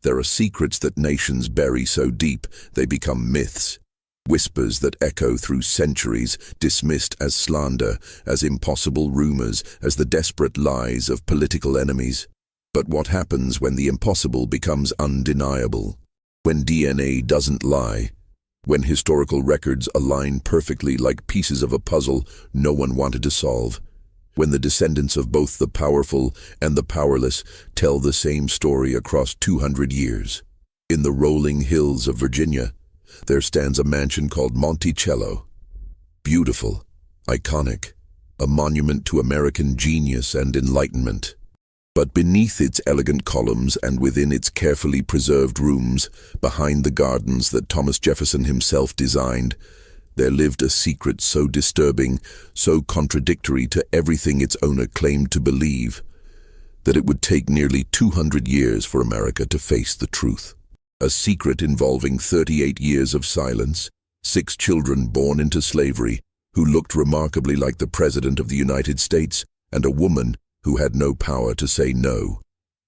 There are secrets that nations bury so deep they become myths. Whispers that echo through centuries, dismissed as slander, as impossible rumors, as the desperate lies of political enemies. But what happens when the impossible becomes undeniable? When DNA doesn't lie? When historical records align perfectly like pieces of a puzzle no one wanted to solve? When the descendants of both the powerful and the powerless tell the same story across 200 years? In the rolling hills of Virginia, there stands a mansion called Monticello. Beautiful, iconic, a monument to American genius and enlightenment. But beneath its elegant columns and within its carefully preserved rooms, behind the gardens that Thomas Jefferson himself designed, there lived a secret so disturbing, so contradictory to everything its owner claimed to believe, that it would take nearly 200 years for America to face the truth. A secret involving 38 years of silence, 6 children born into slavery, who looked remarkably like the President of the United States, and a woman who had no power to say no.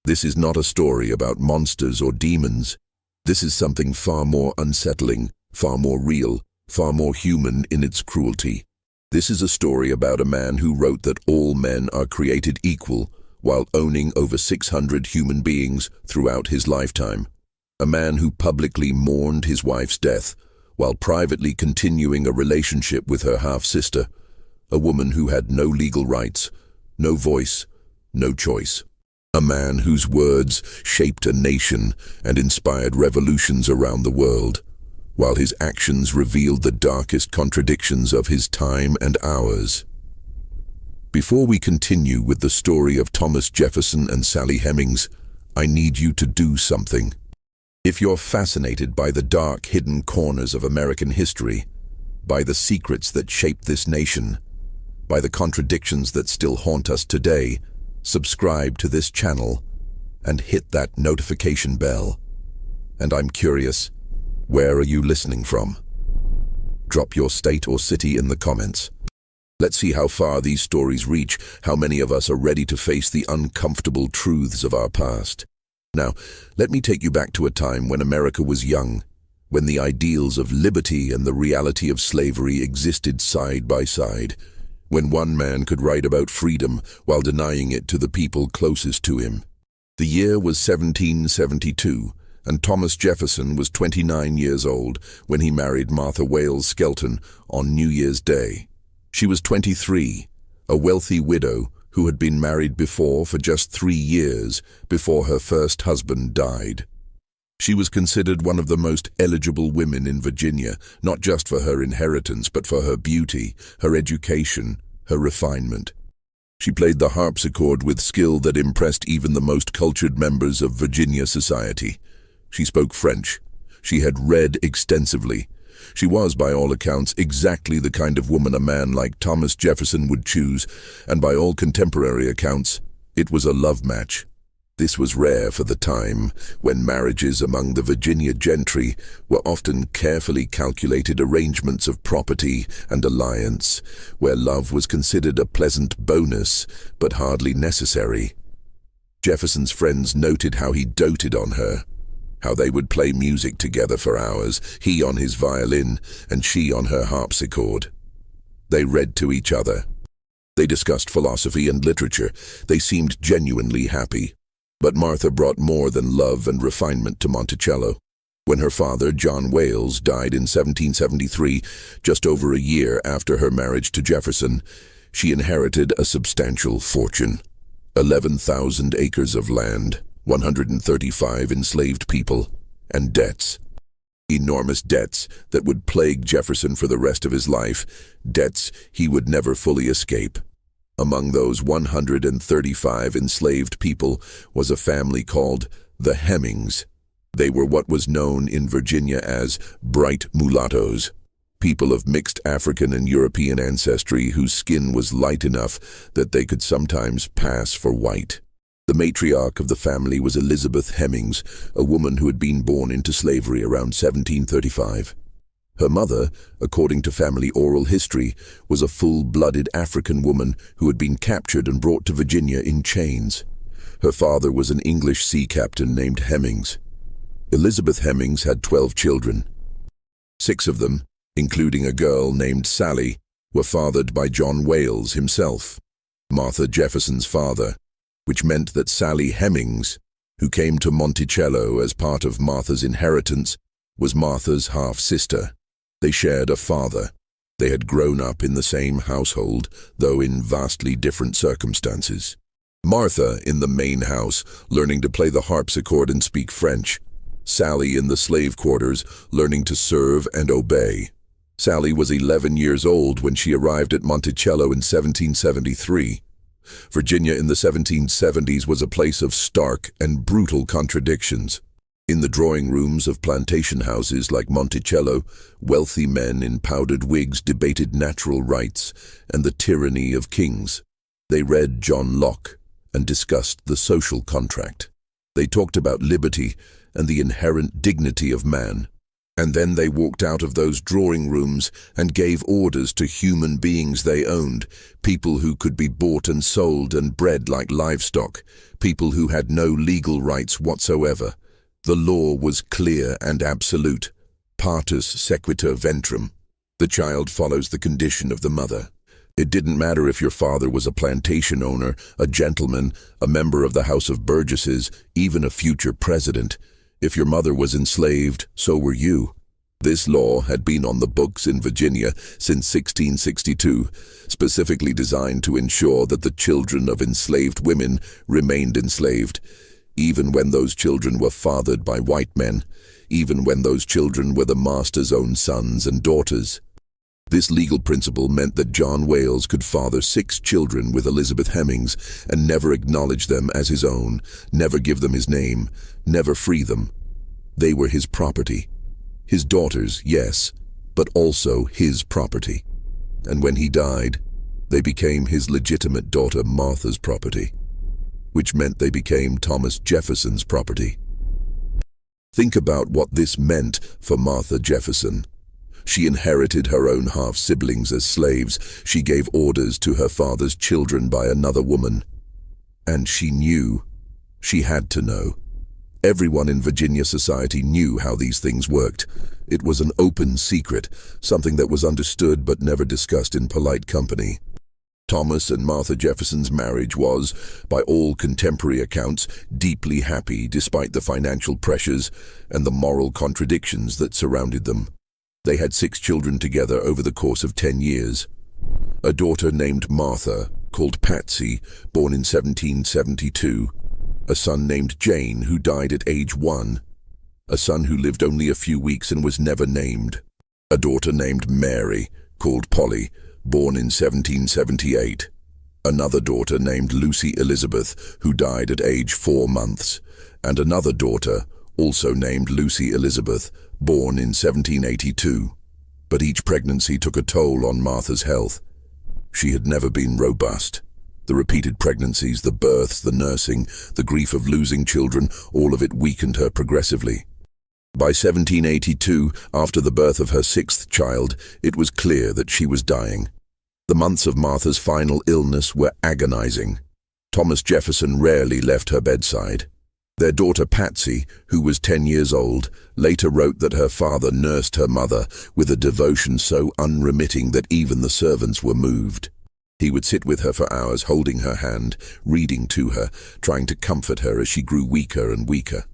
This is not a story about monsters or demons. This is something far more unsettling, far more real, far more human in its cruelty. This is a story about a man who wrote that all men are created equal, while owning over 600 human beings throughout his lifetime. A man who publicly mourned his wife's death, while privately continuing a relationship with her half-sister. A woman who had no legal rights, no voice, no choice. A man whose words shaped a nation and inspired revolutions around the world, while his actions revealed the darkest contradictions of his time and ours. Before we continue with the story of Thomas Jefferson and Sally Hemings, I need you to do something. If you're fascinated by the dark, hidden corners of American history, by the secrets that shaped this nation, by the contradictions that still haunt us today, subscribe to this channel and hit that notification bell. And I'm curious, where are you listening from? Drop your state or city in the comments. Let's see how far these stories reach, how many of us are ready to face the uncomfortable truths of our past. Now, let me take you back to a time when America was young, when the ideals of liberty and the reality of slavery existed side by side, when one man could write about freedom while denying it to the people closest to him. The year was 1772, and Thomas Jefferson was 29 years old when he married Martha Wales Skelton on New Year's Day. She was 23, a wealthy widow who had been married before for just 3 years before her first husband died. She was considered one of the most eligible women in Virginia, not just for her inheritance, but for her beauty, her education, her refinement. She played the harpsichord with skill that impressed even the most cultured members of Virginia society. She spoke French. She had read extensively. She was, by all accounts, exactly the kind of woman a man like Thomas Jefferson would choose, and by all contemporary accounts, it was a love match. This was rare for the time, when marriages among the Virginia gentry were often carefully calculated arrangements of property and alliance, where love was considered a pleasant bonus, but hardly necessary. Jefferson's friends noted how he doted on her, how they would play music together for hours, he on his violin and she on her harpsichord. They read to each other. They discussed philosophy and literature. They seemed genuinely happy. But Martha brought more than love and refinement to Monticello. When her father, John Wales, died in 1773, just over a year after her marriage to Jefferson, she inherited a substantial fortune. 11,000 acres of land, 135 enslaved people, and debts. Enormous debts that would plague Jefferson for the rest of his life, debts he would never fully escape. Among those 135 enslaved people was a family called the Hemings. They were what was known in Virginia as bright mulattoes, people of mixed African and European ancestry whose skin was light enough that they could sometimes pass for white. The matriarch of the family was Elizabeth Hemings, a woman who had been born into slavery around 1735. Her mother, according to family oral history, was a full-blooded African woman who had been captured and brought to Virginia in chains. Her father was an English sea captain named Hemings. Elizabeth Hemings had 12 children. 6 of them, including a girl named Sally, were fathered by John Wales himself, Martha Jefferson's father, which meant that Sally Hemings, who came to Monticello as part of Martha's inheritance, was Martha's half-sister. They shared a father. They had grown up in the same household, though in vastly different circumstances. Martha in the main house, learning to play the harpsichord and speak French. Sally in the slave quarters, learning to serve and obey. Sally was 11 years old when she arrived at Monticello in 1773. Virginia in the 1770s was a place of stark and brutal contradictions. In the drawing rooms of plantation houses like Monticello, wealthy men in powdered wigs debated natural rights and the tyranny of kings. They read John Locke and discussed the social contract. They talked about liberty and the inherent dignity of man. And then they walked out of those drawing rooms and gave orders to human beings they owned, people who could be bought and sold and bred like livestock, people who had no legal rights whatsoever. The law was clear and absolute. Partus sequitur ventrum. The child follows the condition of the mother. It didn't matter if your father was a plantation owner, a gentleman, a member of the House of Burgesses, even a future president. If your mother was enslaved, so were you. This law had been on the books in Virginia since 1662, specifically designed to ensure that the children of enslaved women remained enslaved, even when those children were fathered by white men, even when those children were the master's own sons and daughters. This legal principle meant that John Wales could father 6 children with Elizabeth Hemings and never acknowledge them as his own, never give them his name, never free them. They were his property. His daughters, yes, but also his property. And when he died, they became his legitimate daughter Martha's property, which meant they became Thomas Jefferson's property. Think about what this meant for Martha Jefferson. She inherited her own half-siblings as slaves. She gave orders to her father's children by another woman. And she knew. She had to know. Everyone in Virginia society knew how these things worked. It was an open secret, something that was understood but never discussed in polite company. Thomas and Martha Jefferson's marriage was, by all contemporary accounts, deeply happy despite the financial pressures and the moral contradictions that surrounded them. They had 6 children together over the course of 10 years. A daughter named Martha, called Patsy, born in 1772. A son named Jane, who died at age 1. A son who lived only a few weeks and was never named. A daughter named Mary, called Polly, born in 1778. Another daughter named Lucy Elizabeth, who died at age 4 months. And another daughter, also named Lucy Elizabeth, born in 1782. But each pregnancy took a toll on Martha's health. She had never been robust. The repeated pregnancies, the births, the nursing, the grief of losing children, all of it weakened her progressively. By 1782, after the birth of her 6th child, it was clear that she was dying. The months of Martha's final illness were agonizing. Thomas Jefferson rarely left her bedside. Their daughter Patsy, who was 10 years old, later wrote that her father nursed her mother with a devotion so unremitting that even the servants were moved. He would sit with her for hours, holding her hand, reading to her, trying to comfort her as she grew weaker and weaker.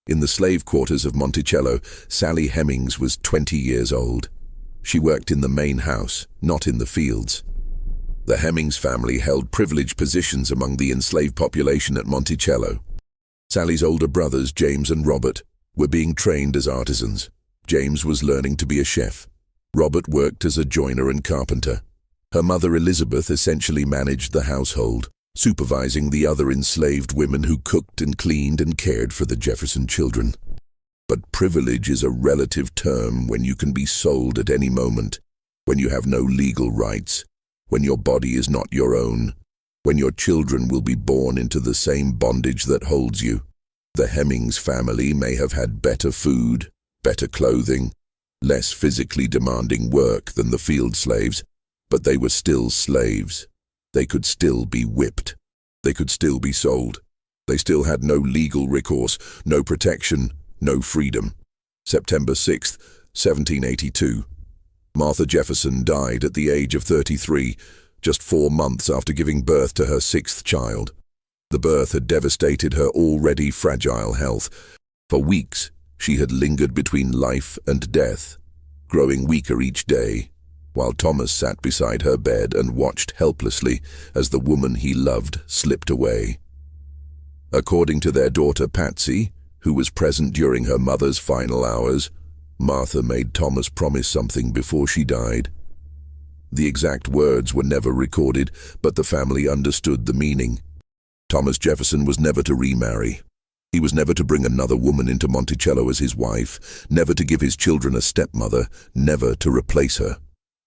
In the slave quarters of Monticello, Sally Hemings was 20 years old. She worked in the main house, not in the fields. The Hemings family held privileged positions among the enslaved population at Monticello. Sally's older brothers, James and Robert, were being trained as artisans. James was learning to be a chef. Robert worked as a joiner and carpenter. Her mother Elizabeth essentially managed the household, supervising the other enslaved women who cooked and cleaned and cared for the Jefferson children. But privilege is a relative term when you can be sold at any moment, when you have no legal rights, when your body is not your own, when your children will be born into the same bondage that holds you. The Hemings family may have had better food, better clothing, less physically demanding work than the field slaves, but they were still slaves. They could still be whipped. They could still be sold. They still had no legal recourse, no protection, no freedom. September 6, 1782. Martha Jefferson died at the age of 33, just 4 months after giving birth to her 6th child. The birth had devastated her already fragile health. For weeks, she had lingered between life and death, growing weaker each day, while Thomas sat beside her bed and watched helplessly as the woman he loved slipped away. According to their daughter Patsy, who was present during her mother's final hours, Martha made Thomas promise something before she died. The exact words were never recorded, but the family understood the meaning. Thomas Jefferson was never to remarry. He was never to bring another woman into Monticello as his wife, never to give his children a stepmother, never to replace her.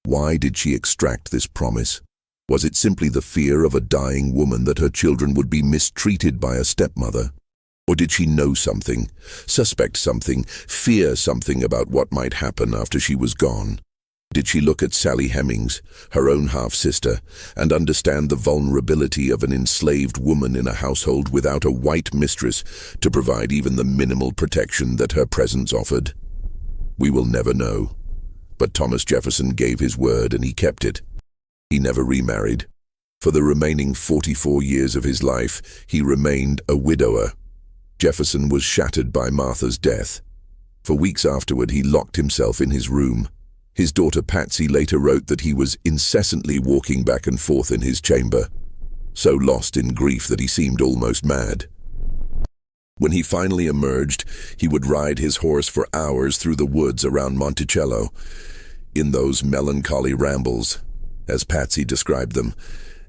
Why did she extract this promise? Was it simply the fear of a dying woman that her children would be mistreated by a stepmother? Or did she know something, suspect something, fear something about what might happen after she was gone? Did she look at Sally Hemings, her own half-sister, and understand the vulnerability of an enslaved woman in a household without a white mistress to provide even the minimal protection that her presence offered? We will never know. But Thomas Jefferson gave his word and he kept it. He never remarried. For the remaining 44 years of his life, he remained a widower. Jefferson was shattered by Martha's death. For weeks afterward, he locked himself in his room. His daughter Patsy later wrote that he was incessantly walking back and forth in his chamber, so lost in grief that he seemed almost mad. When he finally emerged, he would ride his horse for hours through the woods around Monticello. In those melancholy rambles, as Patsy described them,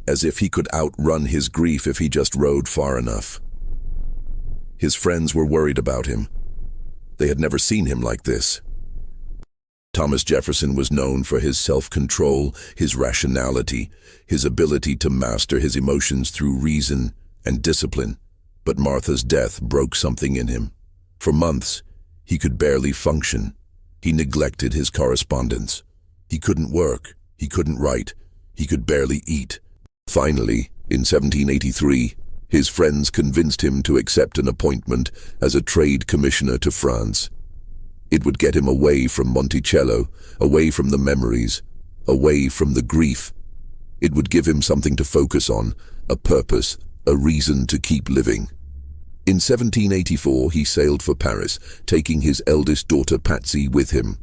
as if he could outrun his grief if he just rode far enough. His friends were worried about him. They had never seen him like this. Thomas Jefferson was known for his self-control, his rationality, his ability to master his emotions through reason and discipline. But Martha's death broke something in him. For months, he could barely function. He neglected his correspondence. He couldn't work. He couldn't write. He could barely eat. Finally, in 1783, his friends convinced him to accept an appointment as a trade commissioner to France. It would get him away from Monticello, away from the memories, away from the grief. It would give him something to focus on, a purpose, a reason to keep living. In 1784, he sailed for Paris, taking his eldest daughter Patsy with him.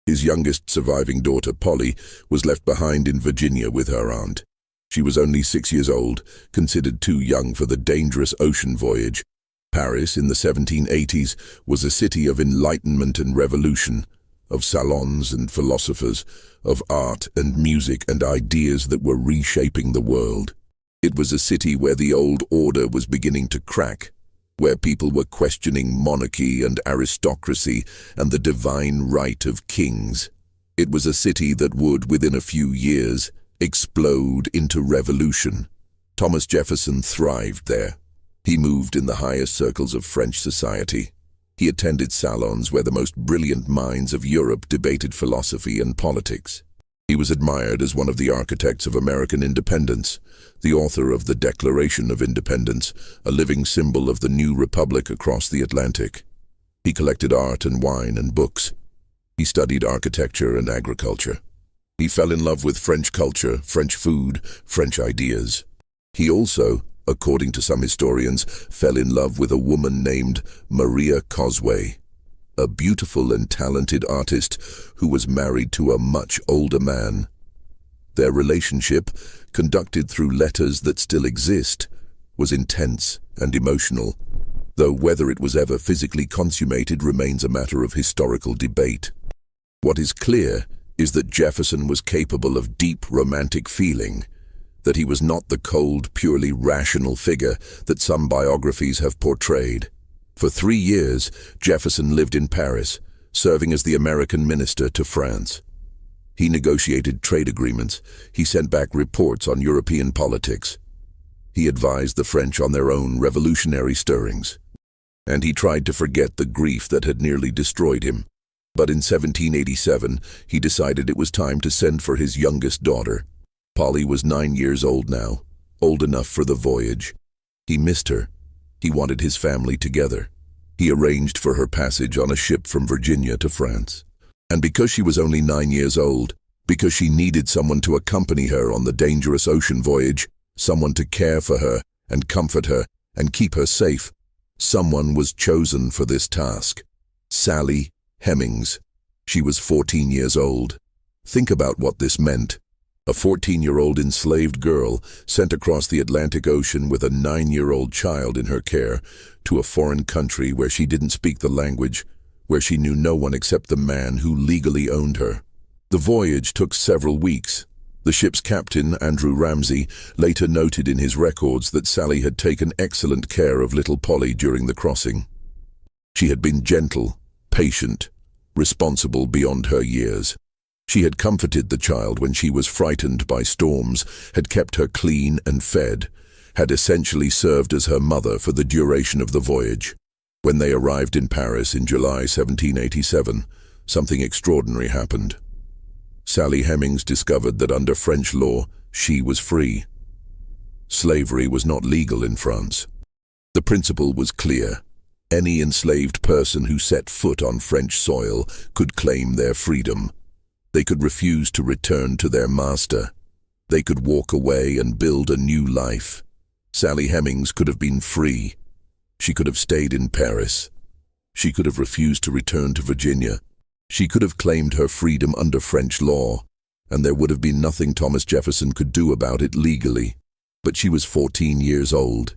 His youngest surviving daughter, Polly, was left behind in Virginia with her aunt. She was only 6 years old, considered too young for the dangerous ocean voyage. Paris in the 1780s was a city of enlightenment and revolution, of salons and philosophers, of art and music and ideas that were reshaping the world. It was a city where the old order was beginning to crack, where people were questioning monarchy and aristocracy and the divine right of kings. It was a city that would, within a few years, explode into revolution. Thomas Jefferson thrived there. He moved in the highest circles of French society. He attended salons where the most brilliant minds of Europe debated philosophy and politics. He was admired as one of the architects of American independence, the author of the Declaration of Independence, a living symbol of the new republic across the Atlantic. He collected art and wine and books. He studied architecture and agriculture. He fell in love with French culture, French food, French ideas. He also, according to some historians, fell in love with a woman named Maria Cosway, a beautiful and talented artist who was married to a much older man. Their relationship, conducted through letters that still exist, was intense and emotional, though whether it was ever physically consummated remains a matter of historical debate. What is clear is that Jefferson was capable of deep romantic feeling, that he was not the cold, purely rational figure that some biographies have portrayed. For 3 years, Jefferson lived in Paris, serving as the American minister to France. He negotiated trade agreements. He sent back reports on European politics. He advised the French on their own revolutionary stirrings. And he tried to forget the grief that had nearly destroyed him. But in 1787, he decided it was time to send for his youngest daughter. Polly was 9 years old now, old enough for the voyage. He missed her. He wanted his family together. He arranged for her passage on a ship from Virginia to France. And because she was only 9 years old, because she needed someone to accompany her on the dangerous ocean voyage, someone to care for her and comfort her and keep her safe, someone was chosen for this task. Sally Hemings. She was 14 years old. Think about what this meant. A 14-year-old enslaved girl sent across the Atlantic Ocean with a 9-year-old child in her care to a foreign country where she didn't speak the language, where she knew no one except the man who legally owned her. The voyage took several weeks. The ship's captain, Andrew Ramsey, later noted in his records that Sally had taken excellent care of little Polly during the crossing. She had been gentle, patient, responsible beyond her years. She had comforted the child when she was frightened by storms, had kept her clean and fed, had essentially served as her mother for the duration of the voyage. When they arrived in Paris in July 1787, something extraordinary happened. Sally Hemings discovered that under French law, she was free. Slavery was not legal in France. The principle was clear. Any enslaved person who set foot on French soil could claim their freedom. They could refuse to return to their master. They could walk away and build a new life. Sally Hemings could have been free. She could have stayed in Paris. She could have refused to return to Virginia. She could have claimed her freedom under French law, and there would have been nothing Thomas Jefferson could do about it legally. But she was 14 years old.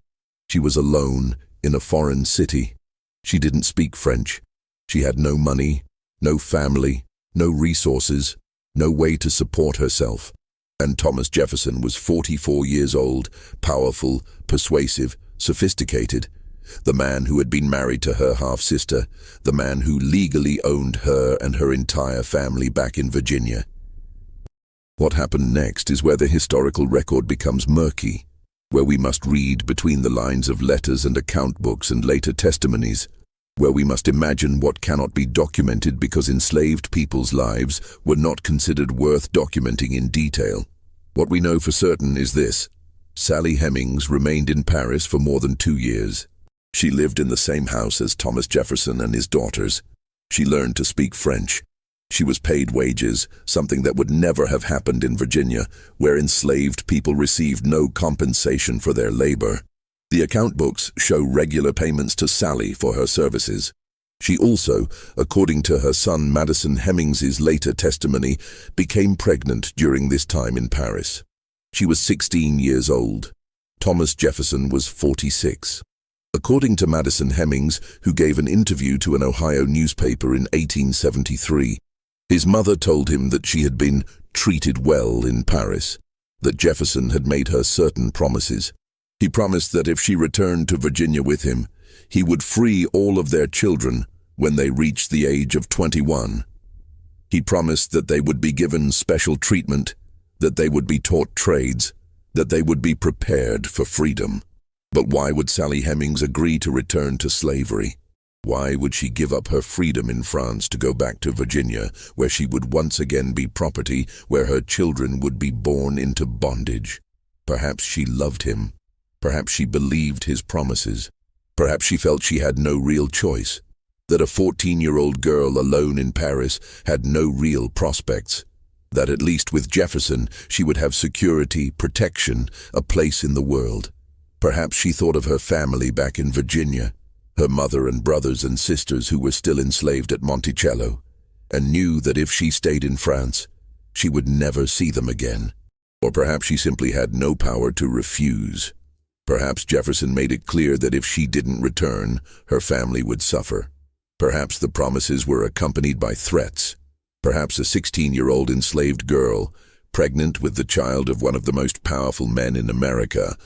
She was alone in a foreign city. She didn't speak French. She had no money, no family, no resources, no way to support herself. And Thomas Jefferson was 44 years old, powerful, persuasive, sophisticated. The man who had been married to her half-sister, the man who legally owned her and her entire family back in Virginia. What happened next is where the historical record becomes murky, where we must read between the lines of letters and account books and later testimonies, where we must imagine what cannot be documented because enslaved people's lives were not considered worth documenting in detail. What we know for certain is this: Sally Hemings remained in Paris for more than 2 years. She lived in the same house as Thomas Jefferson and his daughters. She learned to speak French. She was paid wages, something that would never have happened in Virginia, where enslaved people received no compensation for their labor. The account books show regular payments to Sally for her services. She also, according to her son Madison Hemings's later testimony, became pregnant during this time in Paris. She was 16 years old. Thomas Jefferson was 46. According to Madison Hemings, who gave an interview to an Ohio newspaper in 1873, his mother told him that she had been treated well in Paris, that Jefferson had made her certain promises. He promised that if she returned to Virginia with him, he would free all of their children when they reached the age of 21. He promised that they would be given special treatment, that they would be taught trades, that they would be prepared for freedom. But why would Sally Hemings agree to return to slavery? Why would she give up her freedom in France to go back to Virginia, where she would once again be property, where her children would be born into bondage? Perhaps she loved him. Perhaps she believed his promises. Perhaps she felt she had no real choice, that a 14-year-old girl alone in Paris had no real prospects, that at least with Jefferson she would have security, protection, a place in the world. Perhaps she thought of her family back in Virginia, her mother and brothers and sisters who were still enslaved at Monticello, and knew that if she stayed in France, she would never see them again. Or perhaps she simply had no power to refuse. Perhaps Jefferson made it clear that if she didn't return, her family would suffer. Perhaps the promises were accompanied by threats. Perhaps a 16-year-old enslaved girl, pregnant with the child of one of the most powerful men in America,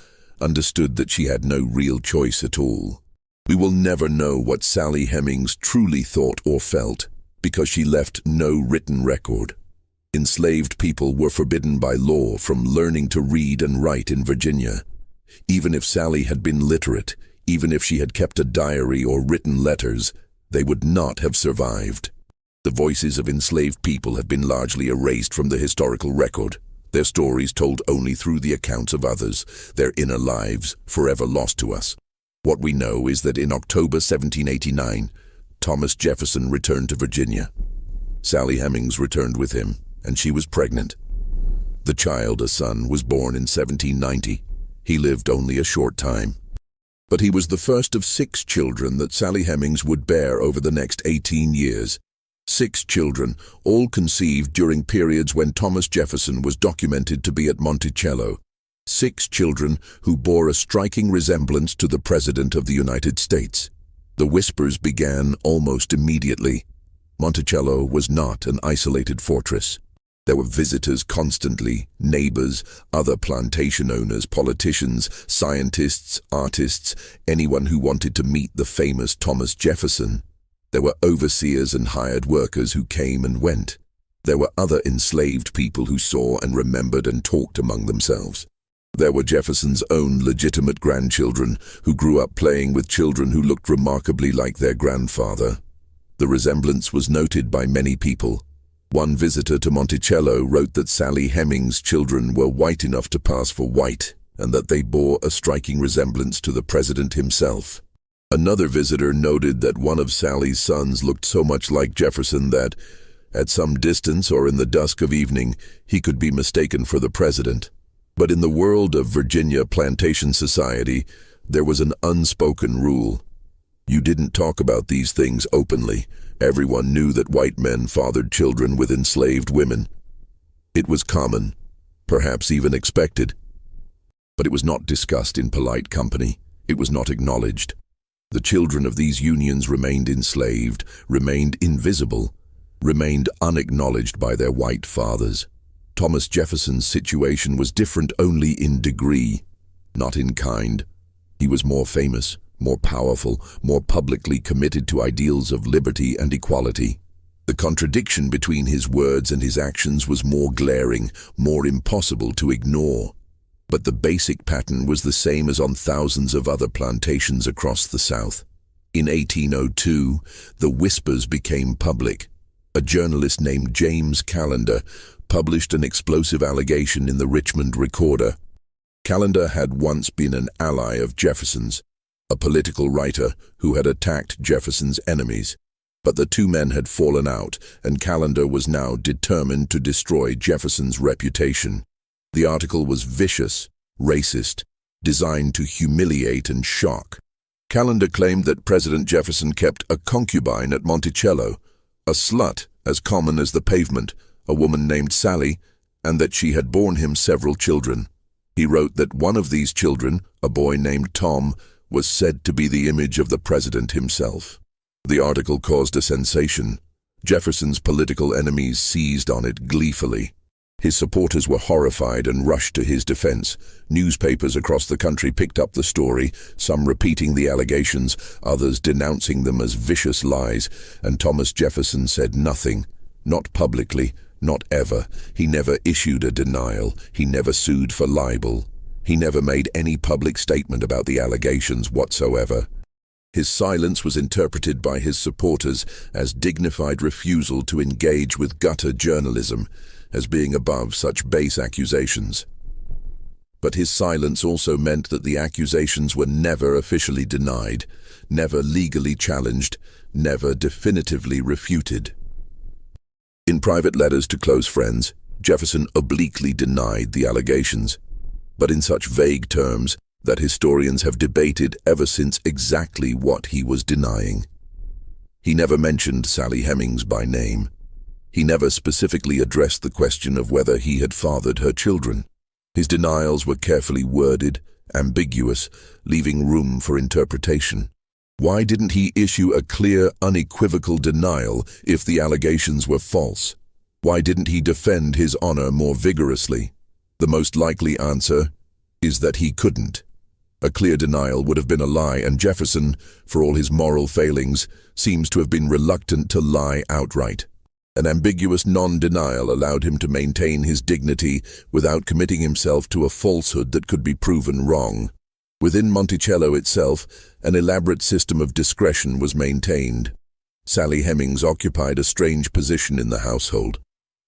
understood that she had no real choice at all. We will never know what Sally Hemings truly thought or felt, because she left no written record. Enslaved people were forbidden by law from learning to read and write in Virginia. Even if Sally had been literate, even if she had kept a diary or written letters, they would not have survived. The voices of enslaved people have been largely erased from the historical record, their stories told only through the accounts of others, their inner lives forever lost to us. What we know is that in October 1789, Thomas Jefferson returned to Virginia. Sally Hemings returned with him, and she was pregnant. The child, a son, was born in 1790. He lived only a short time. But he was the first of 6 children that Sally Hemings would bear over the next 18 years. 6 children, all conceived during periods when Thomas Jefferson was documented to be at Monticello. 6 children who bore a striking resemblance to the President of the United States. The whispers began almost immediately. Monticello was not an isolated fortress. There were visitors constantly, neighbors, other plantation owners, politicians, scientists, artists, anyone who wanted to meet the famous Thomas Jefferson. There were overseers and hired workers who came and went. There were other enslaved people who saw and remembered and talked among themselves. There were Jefferson's own legitimate grandchildren who grew up playing with children who looked remarkably like their grandfather. The resemblance was noted by many people. One visitor to Monticello wrote that Sally Hemings' children were white enough to pass for white, and that they bore a striking resemblance to the president himself. Another visitor noted that one of Sally's sons looked so much like Jefferson that, at some distance or in the dusk of evening, he could be mistaken for the president. But in the world of Virginia plantation society, there was an unspoken rule. You didn't talk about these things openly. Everyone knew that white men fathered children with enslaved women. It was common, perhaps even expected. But it was not discussed in polite company. It was not acknowledged. The children of these unions remained enslaved, remained invisible, remained unacknowledged by their white fathers. Thomas Jefferson's situation was different only in degree, not in kind. He was more famous, more powerful, more publicly committed to ideals of liberty and equality. The contradiction between his words and his actions was more glaring, more impossible to ignore. But the basic pattern was the same as on thousands of other plantations across the South. In 1802, the whispers became public. A journalist named James Callender published an explosive allegation in the Richmond Recorder. Callender had once been an ally of Jefferson's, a political writer who had attacked Jefferson's enemies. But the two men had fallen out, and Callender was now determined to destroy Jefferson's reputation. The article was vicious, racist, designed to humiliate and shock. Callender claimed that President Jefferson kept a concubine at Monticello, a slut as common as the pavement, a woman named Sally, and that she had borne him several children. He wrote that one of these children, a boy named Tom, was said to be the image of the president himself. The article caused a sensation. Jefferson's political enemies seized on it gleefully. His supporters were horrified and rushed to his defense. Newspapers across the country picked up the story, some repeating the allegations, others denouncing them as vicious lies, and Thomas Jefferson said nothing, not publicly, not ever. He never issued a denial. He never sued for libel. He never made any public statement about the allegations whatsoever. His silence was interpreted by his supporters as dignified refusal to engage with gutter journalism, as being above such base accusations. But his silence also meant that the accusations were never officially denied, never legally challenged, never definitively refuted. In private letters to close friends, Jefferson obliquely denied the allegations, but in such vague terms that historians have debated ever since exactly what he was denying. He never mentioned Sally Hemings by name. He never specifically addressed the question of whether he had fathered her children. His denials were carefully worded, ambiguous, leaving room for interpretation. Why didn't he issue a clear, unequivocal denial if the allegations were false? Why didn't he defend his honor more vigorously? The most likely answer is that he couldn't. A clear denial would have been a lie, and Jefferson, for all his moral failings, seems to have been reluctant to lie outright. An ambiguous non-denial allowed him to maintain his dignity without committing himself to a falsehood that could be proven wrong. Within Monticello itself, an elaborate system of discretion was maintained. Sally Hemings occupied a strange position in the household.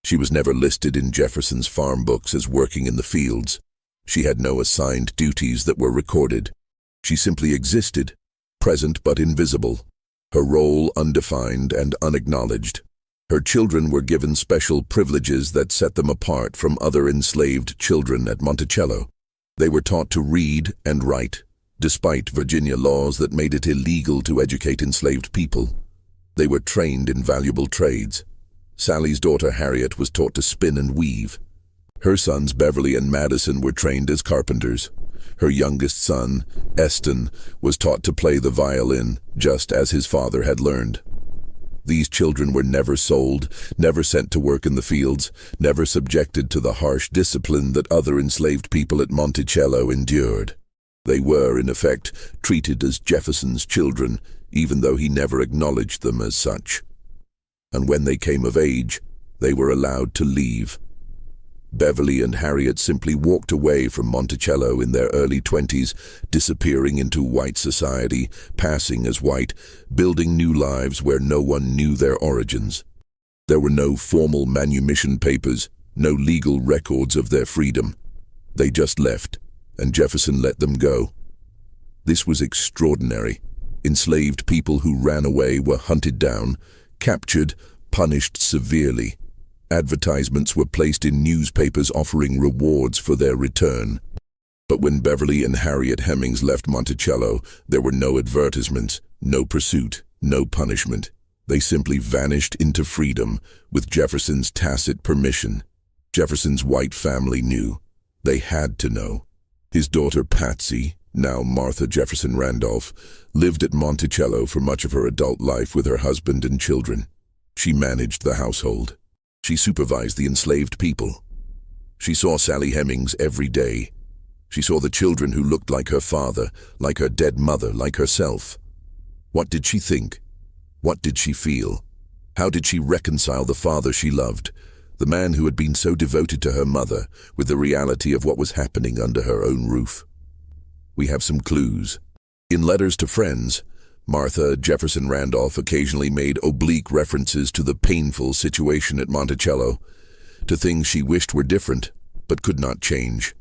She was never listed in Jefferson's farm books as working in the fields. She had no assigned duties that were recorded. She simply existed, present but invisible, her role undefined and unacknowledged. Her children were given special privileges that set them apart from other enslaved children at Monticello. They were taught to read and write, despite Virginia laws that made it illegal to educate enslaved people. They were trained in valuable trades. Sally's daughter Harriet was taught to spin and weave. Her sons Beverly and Madison were trained as carpenters. Her youngest son, Eston, was taught to play the violin, just as his father had learned. These children were never sold, never sent to work in the fields, never subjected to the harsh discipline that other enslaved people at Monticello endured. They were, in effect, treated as Jefferson's children, even though he never acknowledged them as such. And when they came of age, they were allowed to leave. Beverly and Harriet simply walked away from Monticello in their early 20s, disappearing into white society, passing as white, building new lives where no one knew their origins. There were no formal manumission papers, no legal records of their freedom. They just left, and Jefferson let them go. This was extraordinary. Enslaved people who ran away were hunted down, captured, punished severely. Advertisements were placed in newspapers offering rewards for their return. But when Beverly and Harriet Hemings left Monticello, there were no advertisements, no pursuit, no punishment. They simply vanished into freedom, with Jefferson's tacit permission. Jefferson's white family knew. They had to know. His daughter Patsy, now Martha Jefferson Randolph, lived at Monticello for much of her adult life with her husband and children. She managed the household. She supervised the enslaved people. She saw Sally Hemings every day. She saw the children who looked like her father, like her dead mother, like herself. What did she think? What did she feel? How did she reconcile the father she loved, the man who had been so devoted to her mother, with the reality of what was happening under her own roof? We have some clues. In letters to friends, Martha Jefferson Randolph occasionally made oblique references to the painful situation at Monticello, to things she wished were different, but could not change.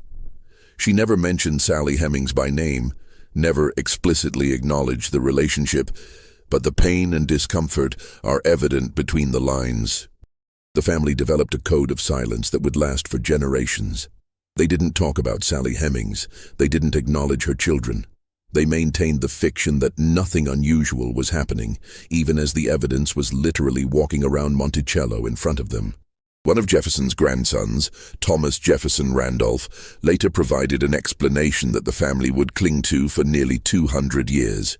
She never mentioned Sally Hemings by name, never explicitly acknowledged the relationship, but the pain and discomfort are evident between the lines. The family developed a code of silence that would last for generations. They didn't talk about Sally Hemings. They didn't acknowledge her children. They maintained the fiction that nothing unusual was happening, even as the evidence was literally walking around Monticello in front of them. One of Jefferson's grandsons, Thomas Jefferson Randolph, later provided an explanation that the family would cling to for nearly 200 years.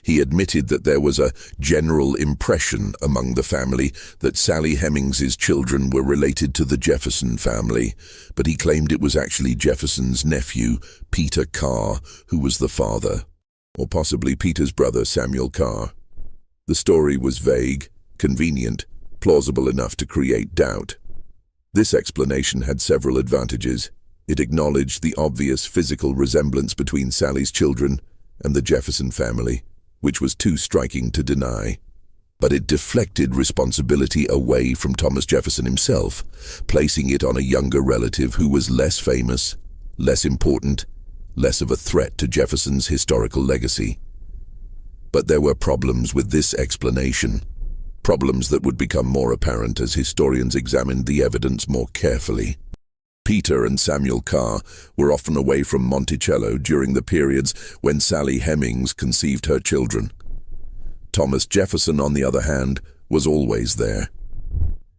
He admitted that there was a general impression among the family that Sally Hemings's children were related to the Jefferson family, but he claimed it was actually Jefferson's nephew, Peter Carr, who was the father, or possibly Peter's brother, Samuel Carr. The story was vague, convenient, plausible enough to create doubt. This explanation had several advantages. It acknowledged the obvious physical resemblance between Sally's children and the Jefferson family, which was too striking to deny. But it deflected responsibility away from Thomas Jefferson himself, placing it on a younger relative who was less famous, less important, less of a threat to Jefferson's historical legacy. But there were problems with this explanation, problems that would become more apparent as historians examined the evidence more carefully. Peter and Samuel Carr were often away from Monticello during the periods when Sally Hemings conceived her children. Thomas Jefferson, on the other hand, was always there.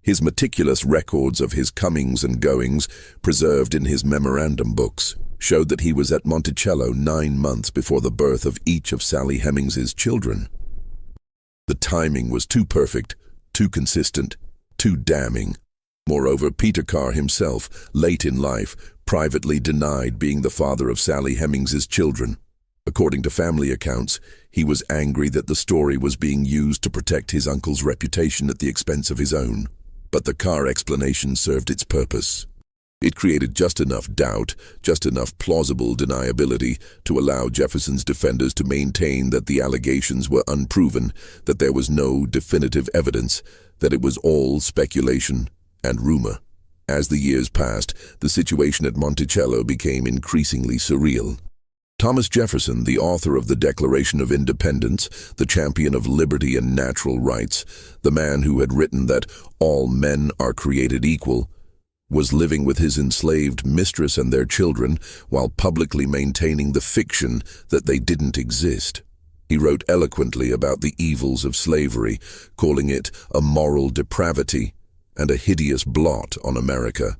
His meticulous records of his comings and goings, preserved in his memorandum books, showed that he was at Monticello 9 months before the birth of each of Sally Hemings's children. The timing was too perfect, too consistent, too damning. Moreover, Peter Carr himself, late in life, privately denied being the father of Sally Hemings's children. According to family accounts, he was angry that the story was being used to protect his uncle's reputation at the expense of his own. But the Carr explanation served its purpose. It created just enough doubt, just enough plausible deniability to allow Jefferson's defenders to maintain that the allegations were unproven, that there was no definitive evidence, that it was all speculation and rumor. As the years passed, the situation at Monticello became increasingly surreal. Thomas Jefferson, the author of the Declaration of Independence, the champion of liberty and natural rights, the man who had written that all men are created equal, was living with his enslaved mistress and their children while publicly maintaining the fiction that they didn't exist. He wrote eloquently about the evils of slavery, calling it a moral depravity and a hideous blot on America.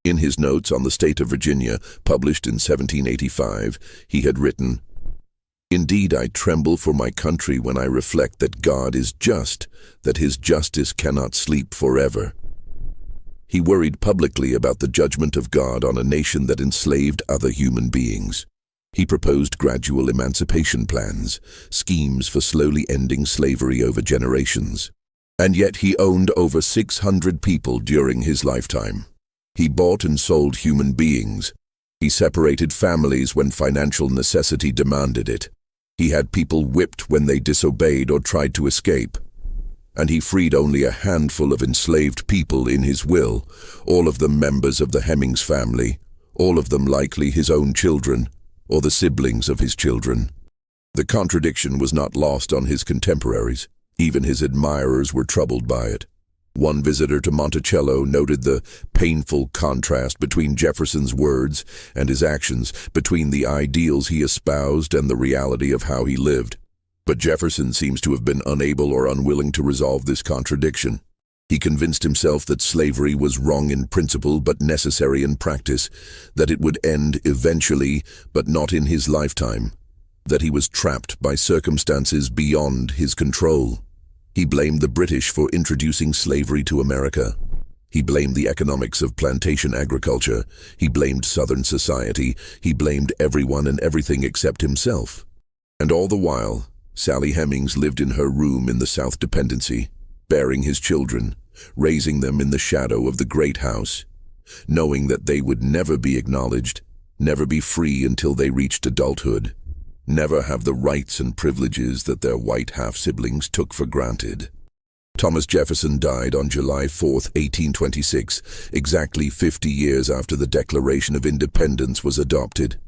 In his notes on the state of Virginia, published in 1785, he had written, "Indeed, I tremble for my country when I reflect that God is just, that his justice cannot sleep forever." He worried publicly about the judgment of God on a nation that enslaved other human beings. He proposed gradual emancipation plans, schemes for slowly ending slavery over generations. And yet he owned over 600 people during his lifetime. He bought and sold human beings. He separated families when financial necessity demanded it. He had people whipped when they disobeyed or tried to escape. And he freed only a handful of enslaved people in his will, all of them members of the Hemings family, all of them likely his own children, or the siblings of his children. The contradiction was not lost on his contemporaries. Even his admirers were troubled by it. One visitor to Monticello noted the painful contrast between Jefferson's words and his actions, between the ideals he espoused and the reality of how he lived. But Jefferson seems to have been unable or unwilling to resolve this contradiction. He convinced himself that slavery was wrong in principle but necessary in practice, that it would end eventually but not in his lifetime, that he was trapped by circumstances beyond his control. He blamed the British for introducing slavery to America. He blamed the economics of plantation agriculture. He blamed Southern society. He blamed everyone and everything except himself. And all the while, Sally Hemings lived in her room in the South Dependency, bearing his children, raising them in the shadow of the great house, knowing that they would never be acknowledged, never be free until they reached adulthood, never have the rights and privileges that their white half-siblings took for granted. Thomas Jefferson died on July 4, 1826, exactly 50 years after the Declaration of Independence was adopted.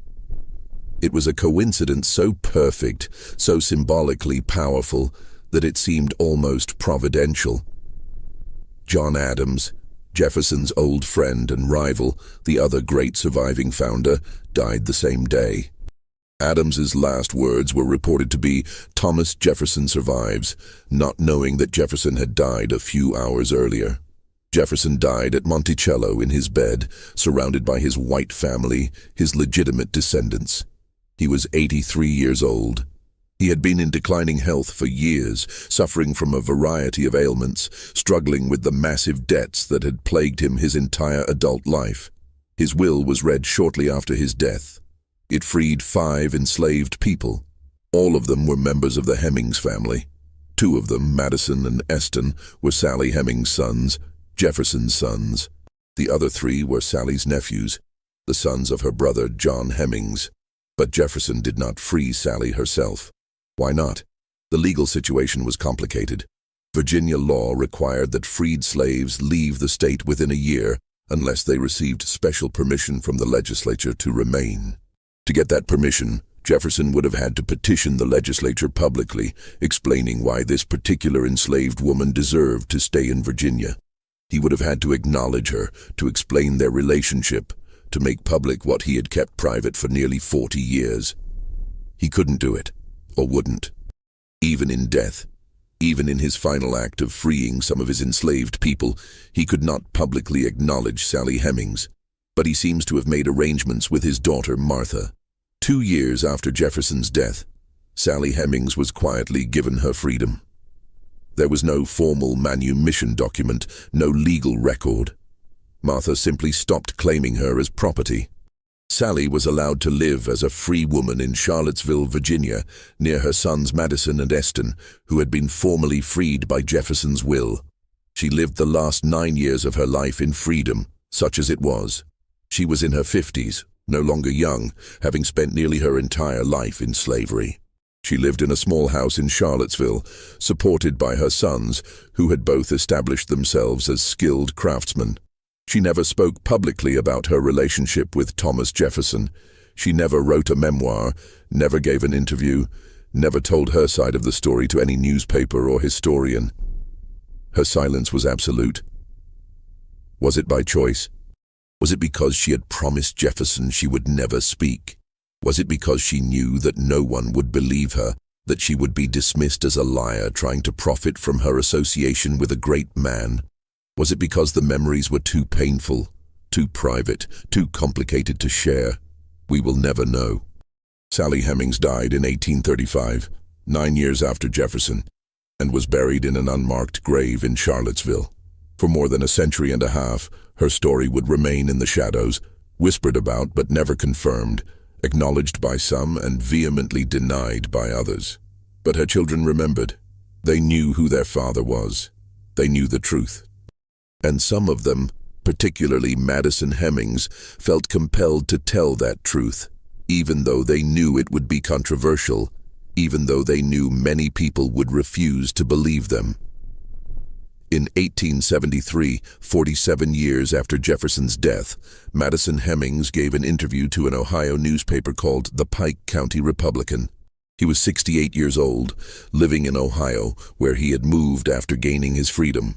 It was a coincidence so perfect, so symbolically powerful, that it seemed almost providential. John Adams, Jefferson's old friend and rival, the other great surviving founder, died the same day. Adams's last words were reported to be, "Thomas Jefferson survives," not knowing that Jefferson had died a few hours earlier. Jefferson died at Monticello in his bed, surrounded by his white family, his legitimate descendants. He was 83 years old. He had been in declining health for years, suffering from a variety of ailments, struggling with the massive debts that had plagued him his entire adult life. His will was read shortly after his death. It freed 5 enslaved people. All of them were members of the Hemings family. 2 of them, Madison and Eston, were Sally Hemings' sons, Jefferson's sons. The other 3 were Sally's nephews, the sons of her brother John Hemings. But Jefferson did not free Sally herself. Why not? The legal situation was complicated. Virginia law required that freed slaves leave the state within a year unless they received special permission from the legislature to remain. To get that permission, Jefferson would have had to petition the legislature publicly, explaining why this particular enslaved woman deserved to stay in Virginia. He would have had to acknowledge her, to explain their relationship, to make public what he had kept private for nearly 40 years. He couldn't do it, or wouldn't. Even in death, even in his final act of freeing some of his enslaved people, he could not publicly acknowledge Sally Hemings. But he seems to have made arrangements with his daughter Martha. 2 years after Jefferson's death, Sally Hemings was quietly given her freedom. There was no formal manumission document, no legal record. Martha simply stopped claiming her as property. Sally was allowed to live as a free woman in Charlottesville, Virginia, near her sons Madison and Eston, who had been formally freed by Jefferson's will. She lived the last 9 years of her life in freedom, such as it was. She was in her 50s, no longer young, having spent nearly her entire life in slavery. She lived in a small house in Charlottesville, supported by her sons, who had both established themselves as skilled craftsmen. She never spoke publicly about her relationship with Thomas Jefferson. She never wrote a memoir, never gave an interview, never told her side of the story to any newspaper or historian. Her silence was absolute. Was it by choice? Was it because she had promised Jefferson she would never speak? Was it because she knew that no one would believe her, that she would be dismissed as a liar trying to profit from her association with a great man? Was it because the memories were too painful, too private, too complicated to share? We will never know. Sally Hemings died in 1835, 9 years after Jefferson, and was buried in an unmarked grave in Charlottesville. For more than a century and a half, her story would remain in the shadows, whispered about but never confirmed, acknowledged by some and vehemently denied by others. But her children remembered. They knew who their father was. They knew the truth. And some of them, particularly Madison Hemings, felt compelled to tell that truth, even though they knew it would be controversial, even though they knew many people would refuse to believe them. In 1873, 47 years after Jefferson's death, Madison Hemings gave an interview to an Ohio newspaper called the Pike County Republican. He was 68 years old, living in Ohio, where he had moved after gaining his freedom.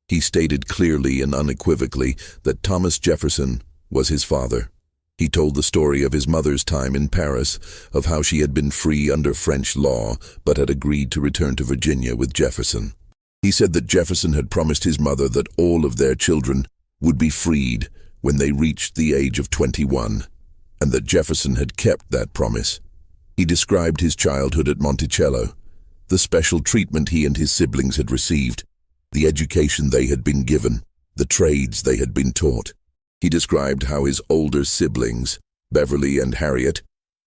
He stated clearly and unequivocally that Thomas Jefferson was his father. He told the story of his mother's time in Paris, of how she had been free under French law but had agreed to return to Virginia with Jefferson. He said that Jefferson had promised his mother that all of their children would be freed when they reached the age of 21, and that Jefferson had kept that promise. He described his childhood at Monticello, the special treatment he and his siblings had received, the education they had been given, the trades they had been taught. He described how his older siblings, Beverly and Harriet,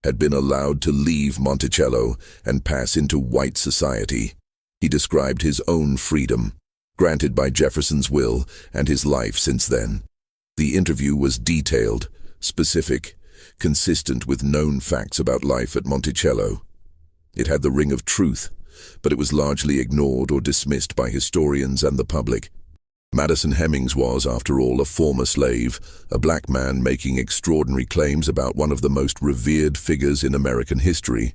had been allowed to leave Monticello and pass into white society. He described his own freedom, granted by Jefferson's will, and his life since then. The interview was detailed, specific, consistent with known facts about life at Monticello. It had the ring of truth, but it was largely ignored or dismissed by historians and the public. Madison Hemings was, after all, a former slave, a black man making extraordinary claims about one of the most revered figures in American history.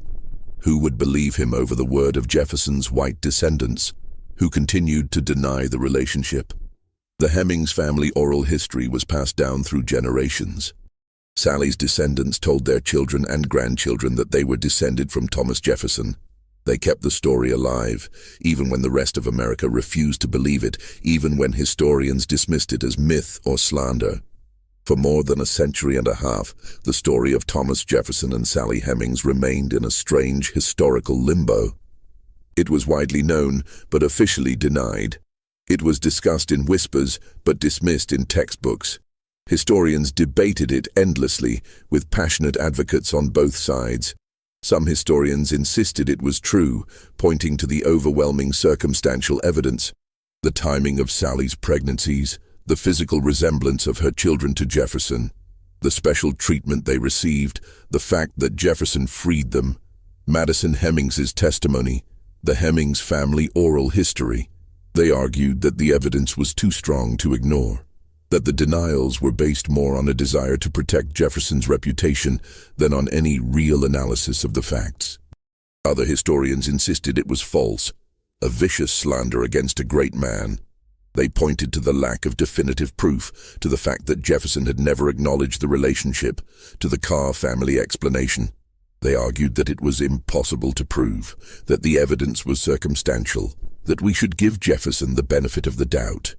Who would believe him over the word of Jefferson's white descendants, who continued to deny the relationship? The Hemings family oral history was passed down through generations. Sally's descendants told their children and grandchildren that they were descended from Thomas Jefferson. They kept the story alive, even when the rest of America refused to believe it, even when historians dismissed it as myth or slander. For more than a century and a half, the story of Thomas Jefferson and Sally Hemings remained in a strange historical limbo. It was widely known, but officially denied. It was discussed in whispers, but dismissed in textbooks. Historians debated it endlessly, with passionate advocates on both sides. Some historians insisted it was true, pointing to the overwhelming circumstantial evidence, the timing of Sally's pregnancies, the physical resemblance of her children to Jefferson, the special treatment they received, the fact that Jefferson freed them, Madison Hemings's testimony, the Hemings family oral history. They argued that the evidence was too strong to ignore, that the denials were based more on a desire to protect Jefferson's reputation than on any real analysis of the facts. Other historians insisted it was false, a vicious slander against a great man. They pointed to the lack of definitive proof, to the fact that Jefferson had never acknowledged the relationship, to the Carr family explanation. They argued that it was impossible to prove, that the evidence was circumstantial, that we should give Jefferson the benefit of the doubt.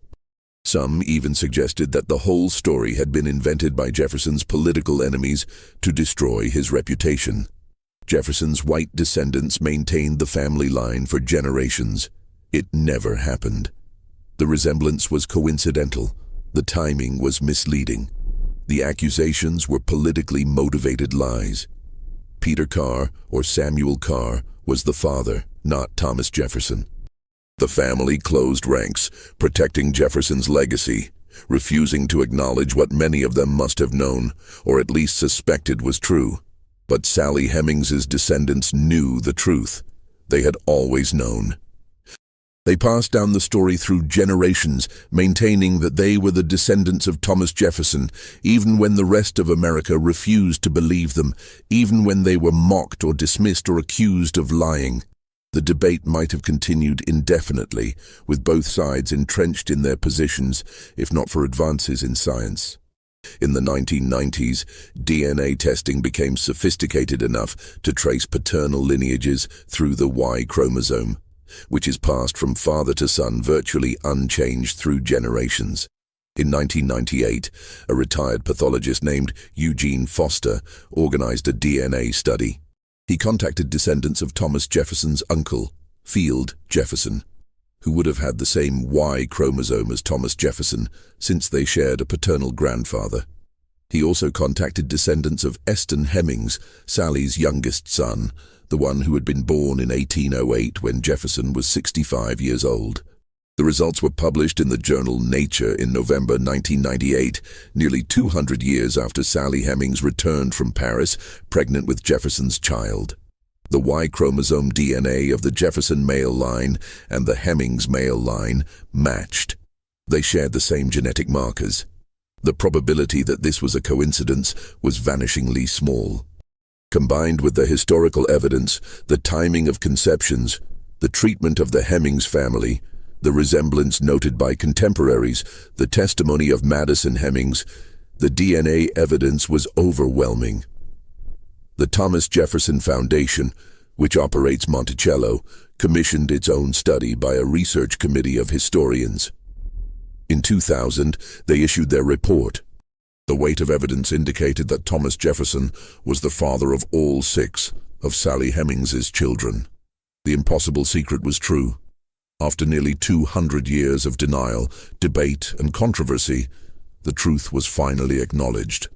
Some even suggested that the whole story had been invented by Jefferson's political enemies to destroy his reputation. Jefferson's white descendants maintained the family line for generations. It never happened. The resemblance was coincidental. The timing was misleading. The accusations were politically motivated lies. Peter Carr, or Samuel Carr, was the father, not Thomas Jefferson. The family closed ranks, protecting Jefferson's legacy, refusing to acknowledge what many of them must have known, or at least suspected was true. But Sally Hemings's descendants knew the truth. They had always known. They passed down the story through generations, maintaining that they were the descendants of Thomas Jefferson, even when the rest of America refused to believe them, even when they were mocked or dismissed or accused of lying. The debate might have continued indefinitely, with both sides entrenched in their positions, if not for advances in science. In the 1990s, DNA testing became sophisticated enough to trace paternal lineages through the Y chromosome, which is passed from father to son virtually unchanged through generations. In 1998, a retired pathologist named Eugene Foster organized a DNA study. He contacted descendants of Thomas Jefferson's uncle, Field Jefferson, who would have had the same Y chromosome as Thomas Jefferson since they shared a paternal grandfather. He also contacted descendants of Eston Hemmings, Sally's youngest son, the one who had been born in 1808 when Jefferson was 65 years old. The results were published in the journal Nature in November 1998, nearly 200 years after Sally Hemings returned from Paris, pregnant with Jefferson's child. The Y chromosome DNA of the Jefferson male line and the Hemings male line matched. They shared the same genetic markers. The probability that this was a coincidence was vanishingly small. Combined with the historical evidence, the timing of conceptions, the treatment of the Hemings family, the resemblance noted by contemporaries, the testimony of Madison Hemings, the DNA evidence was overwhelming. The Thomas Jefferson Foundation, which operates Monticello, commissioned its own study by a research committee of historians. In 2000, they issued their report. The weight of evidence indicated that Thomas Jefferson was the father of all 6 of Sally Hemings's children. The impossible secret was true. After nearly 200 years of denial, debate, and controversy, the truth was finally acknowledged.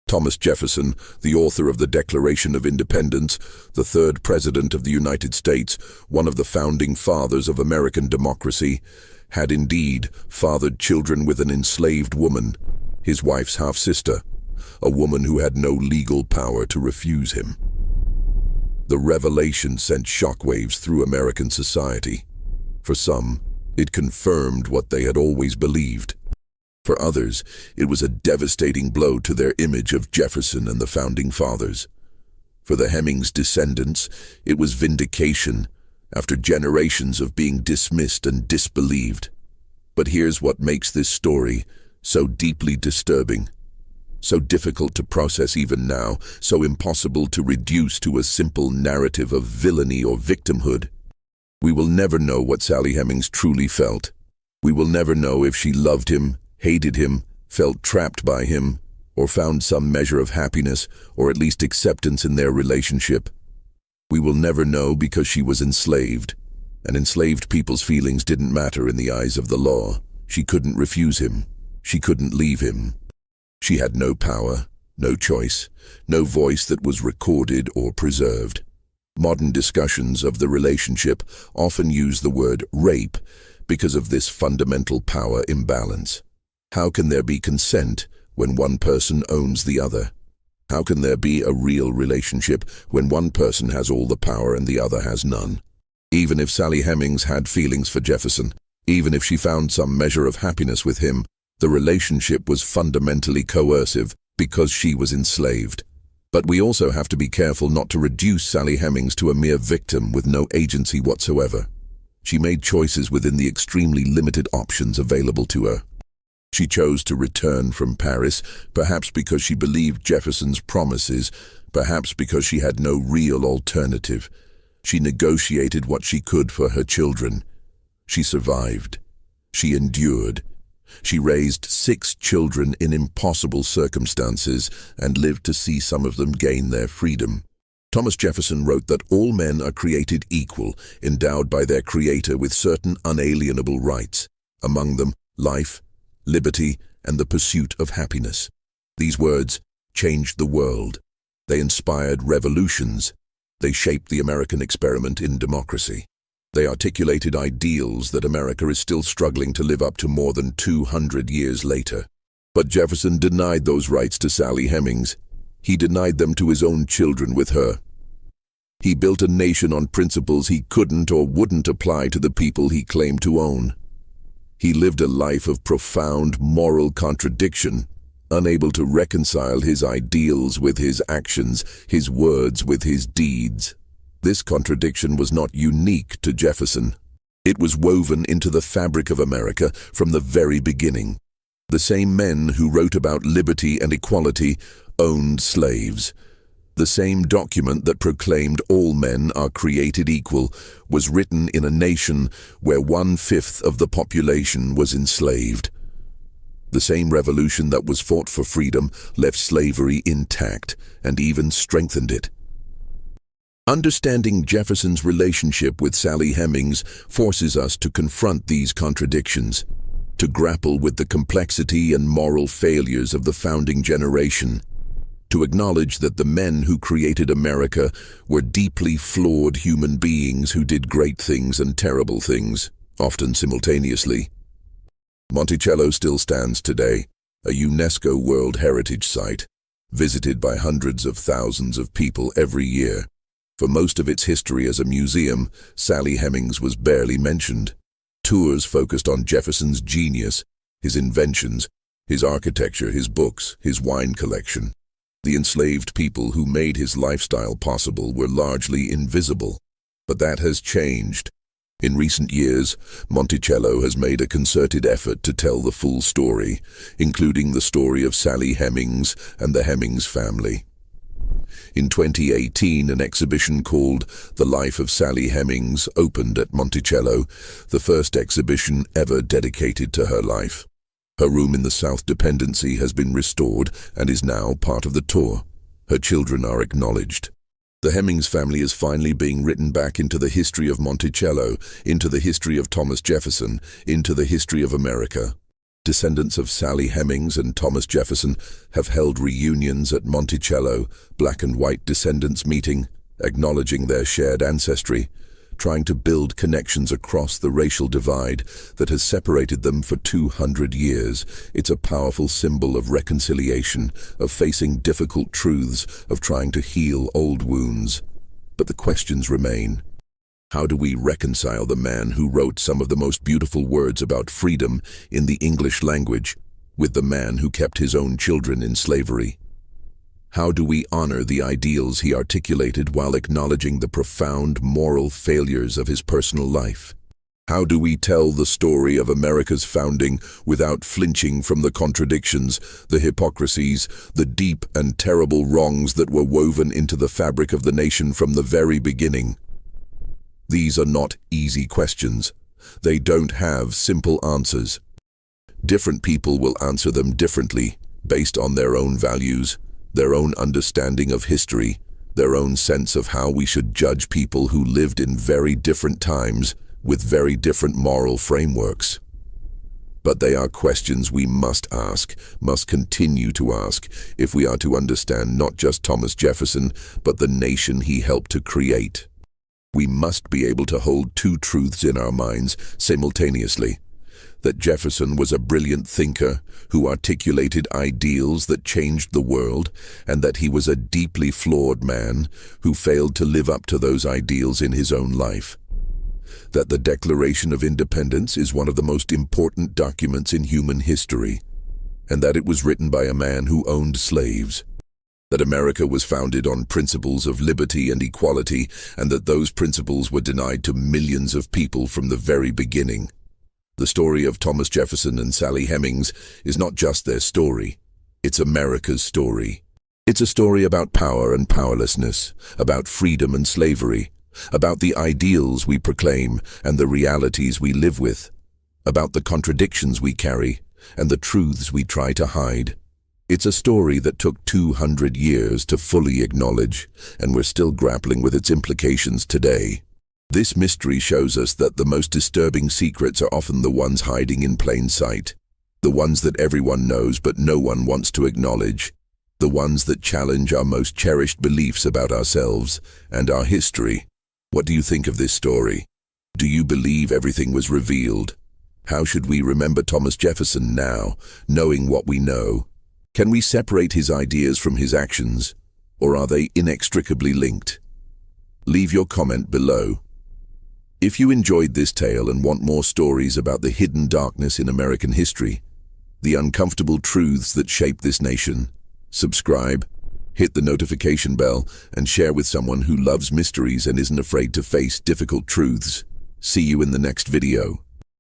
Thomas Jefferson, the author of the Declaration of Independence, the 3rd President of the United States, one of the founding fathers of American democracy, had indeed fathered children with an enslaved woman, his wife's half-sister, a woman who had no legal power to refuse him. The revelation sent shockwaves through American society. For some, it confirmed what they had always believed. For others, it was a devastating blow to their image of Jefferson and the Founding Fathers. For the Hemings descendants, it was vindication after generations of being dismissed and disbelieved. But here's what makes this story so deeply disturbing, so difficult to process even now, so impossible to reduce to a simple narrative of villainy or victimhood. We will never know what Sally Hemings truly felt. We will never know if she loved him, hated him, felt trapped by him, or found some measure of happiness or at least acceptance in their relationship. We will never know because she was enslaved, and enslaved people's feelings didn't matter in the eyes of the law. She couldn't refuse him. She couldn't leave him. She had no power, no choice, no voice that was recorded or preserved. Modern discussions of the relationship often use the word rape because of this fundamental power imbalance. How can there be consent when one person owns the other? How can there be a real relationship when one person has all the power and the other has none? Even if Sally Hemings had feelings for Jefferson, even if she found some measure of happiness with him, the relationship was fundamentally coercive because she was enslaved. But we also have to be careful not to reduce Sally Hemings to a mere victim with no agency whatsoever. She made choices within the extremely limited options available to her. She chose to return from Paris, perhaps because she believed Jefferson's promises, perhaps because she had no real alternative. She negotiated what she could for her children. She survived. She endured. She raised 6 children in impossible circumstances and lived to see some of them gain their freedom. Thomas Jefferson wrote that all men are created equal, endowed by their Creator with certain unalienable rights, among them life, liberty, and the pursuit of happiness. These words changed the world. They inspired revolutions. They shaped the American experiment in democracy. They articulated ideals that America is still struggling to live up to more than 200 years later. But Jefferson denied those rights to Sally Hemings. He denied them to his own children with her. He built a nation on principles he couldn't or wouldn't apply to the people he claimed to own. He lived a life of profound moral contradiction, unable to reconcile his ideals with his actions, his words with his deeds. This contradiction was not unique to Jefferson. It was woven into the fabric of America from the very beginning. The same men who wrote about liberty and equality owned slaves. The same document that proclaimed all men are created equal was written in a nation where 1/5 of the population was enslaved. The same revolution that was fought for freedom left slavery intact and even strengthened it. Understanding Jefferson's relationship with Sally Hemings forces us to confront these contradictions, to grapple with the complexity and moral failures of the founding generation, to acknowledge that the men who created America were deeply flawed human beings who did great things and terrible things, often simultaneously. Monticello still stands today, a UNESCO World Heritage Site, visited by hundreds of thousands of people every year. For most of its history as a museum, Sally Hemings was barely mentioned. Tours focused on Jefferson's genius, his inventions, his architecture, his books, his wine collection. The enslaved people who made his lifestyle possible were largely invisible. But that has changed. In recent years, Monticello has made a concerted effort to tell the full story, including the story of Sally Hemings and the Hemings family. In 2018, an exhibition called The Life of Sally Hemings opened at Monticello, the first exhibition ever dedicated to her life. Her room in the South Dependency has been restored and is now part of the tour. Her children are acknowledged. The Hemings family is finally being written back into the history of Monticello, into the history of Thomas Jefferson, into the history of America. Descendants of Sally Hemings and Thomas Jefferson have held reunions at Monticello, black and white descendants meeting, acknowledging their shared ancestry, trying to build connections across the racial divide that has separated them for 200 years. It's a powerful symbol of reconciliation, of facing difficult truths, of trying to heal old wounds. But the questions remain. How do we reconcile the man who wrote some of the most beautiful words about freedom in the English language with the man who kept his own children in slavery? How do we honor the ideals he articulated while acknowledging the profound moral failures of his personal life? How do we tell the story of America's founding without flinching from the contradictions, the hypocrisies, the deep and terrible wrongs that were woven into the fabric of the nation from the very beginning? These are not easy questions. They don't have simple answers. Different people will answer them differently, based on their own values, their own understanding of history, their own sense of how we should judge people who lived in very different times with very different moral frameworks. But they are questions we must ask, must continue to ask, if we are to understand not just Thomas Jefferson, but the nation he helped to create. We must be able to hold two truths in our minds simultaneously. That Jefferson was a brilliant thinker who articulated ideals that changed the world, and that he was a deeply flawed man who failed to live up to those ideals in his own life. That the Declaration of Independence is one of the most important documents in human history, and that it was written by a man who owned slaves. That America was founded on principles of liberty and equality, and that those principles were denied to millions of people from the very beginning. The story of Thomas Jefferson and Sally Hemings is not just their story, it's America's story. It's a story about power and powerlessness, about freedom and slavery, about the ideals we proclaim and the realities we live with, about the contradictions we carry and the truths we try to hide. It's a story that took 200 years to fully acknowledge, and we're still grappling with its implications today. This mystery shows us that the most disturbing secrets are often the ones hiding in plain sight, the ones that everyone knows but no one wants to acknowledge, the ones that challenge our most cherished beliefs about ourselves and our history. What do you think of this story? Do you believe everything was revealed? How should we remember Thomas Jefferson now, knowing what we know? Can we separate his ideas from his actions, or are they inextricably linked? Leave your comment below. If you enjoyed this tale and want more stories about the hidden darkness in American history, the uncomfortable truths that shape this nation, subscribe, hit the notification bell, and share with someone who loves mysteries and isn't afraid to face difficult truths. See you in the next video.